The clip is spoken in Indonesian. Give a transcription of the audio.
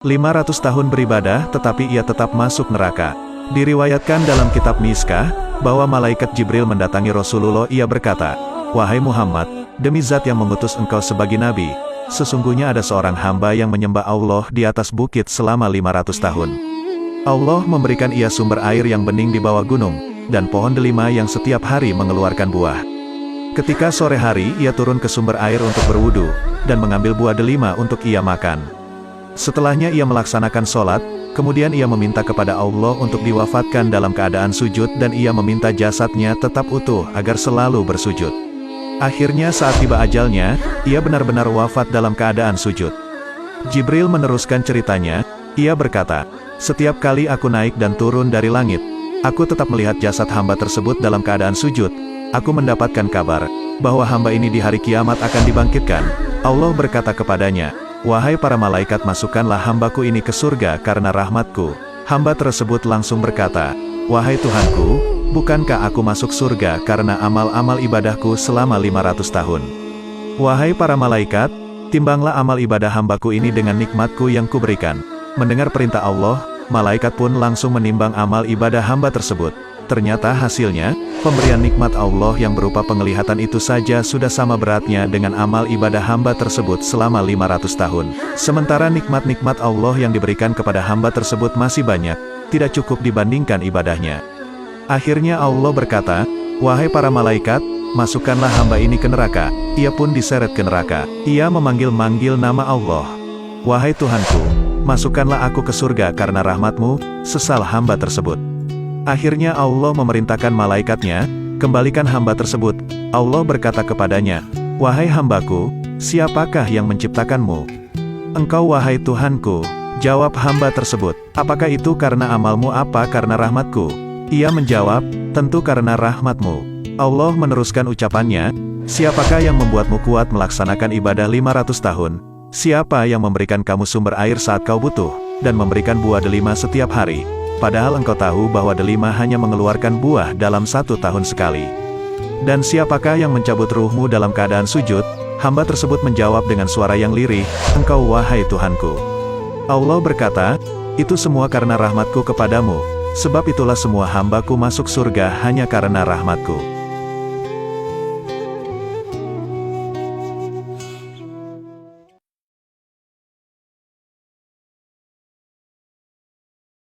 500 tahun beribadah tetapi ia tetap masuk neraka. Diriwayatkan dalam kitab Miskah, bahwa malaikat Jibril mendatangi Rasulullah. Ia berkata, "Wahai Muhammad, demi zat yang mengutus engkau sebagai nabi, sesungguhnya ada seorang hamba yang menyembah Allah di atas bukit selama 500 tahun. Allah memberikan ia sumber air yang bening di bawah gunung, dan pohon delima yang setiap hari mengeluarkan buah. Ketika sore hari ia turun ke sumber air untuk berwudu, dan mengambil buah delima untuk ia makan. Setelahnya ia melaksanakan sholat, kemudian ia meminta kepada Allah untuk diwafatkan dalam keadaan sujud dan ia meminta jasadnya tetap utuh agar selalu bersujud. Akhirnya saat tiba ajalnya, ia benar-benar wafat dalam keadaan sujud." Jibril meneruskan ceritanya, ia berkata, "Setiap kali aku naik dan turun dari langit, aku tetap melihat jasad hamba tersebut dalam keadaan sujud. Aku mendapatkan kabar, bahwa hamba ini di hari kiamat akan dibangkitkan. Allah berkata kepadanya, 'Wahai para malaikat, masukkanlah hambaku ini ke surga karena rahmatku.' Hamba tersebut langsung berkata, 'Wahai Tuhanku, bukankah aku masuk surga karena amal-amal ibadahku selama 500 tahun? Wahai para malaikat, timbanglah amal ibadah hambaku ini dengan nikmatku yang kuberikan.' Mendengar perintah Allah, malaikat pun langsung menimbang amal ibadah hamba tersebut. Ternyata hasilnya, pemberian nikmat Allah yang berupa penglihatan itu saja sudah sama beratnya dengan amal ibadah hamba tersebut selama 500 tahun. Sementara nikmat-nikmat Allah yang diberikan kepada hamba tersebut masih banyak, tidak cukup dibandingkan ibadahnya. Akhirnya Allah berkata, 'Wahai para malaikat, masukkanlah hamba ini ke neraka.' Ia pun diseret ke neraka. Ia memanggil-manggil nama Allah. 'Wahai Tuhanku, masukkanlah aku ke surga karena rahmatmu,' sesal hamba tersebut. Akhirnya Allah memerintahkan malaikatnya, 'Kembalikan hamba tersebut.' Allah berkata kepadanya, 'Wahai hambaku, siapakah yang menciptakanmu?' 'Engkau wahai Tuhanku,' jawab hamba tersebut. 'Apakah itu karena amalmu apa karena rahmatku?' Ia menjawab, 'Tentu karena rahmatmu.' Allah meneruskan ucapannya, 'Siapakah yang membuatmu kuat melaksanakan ibadah 500 tahun? Siapa yang memberikan kamu sumber air saat kau butuh, dan memberikan buah delima setiap hari? Padahal engkau tahu bahwa delima hanya mengeluarkan buah dalam 1 tahun sekali. Dan siapakah yang mencabut ruhmu dalam keadaan sujud?' Hamba tersebut menjawab dengan suara yang lirih, 'Engkau wahai Tuhanku.' Allah berkata, 'Itu semua karena rahmatku kepadamu, sebab itulah semua hambaku masuk surga hanya karena rahmatku.'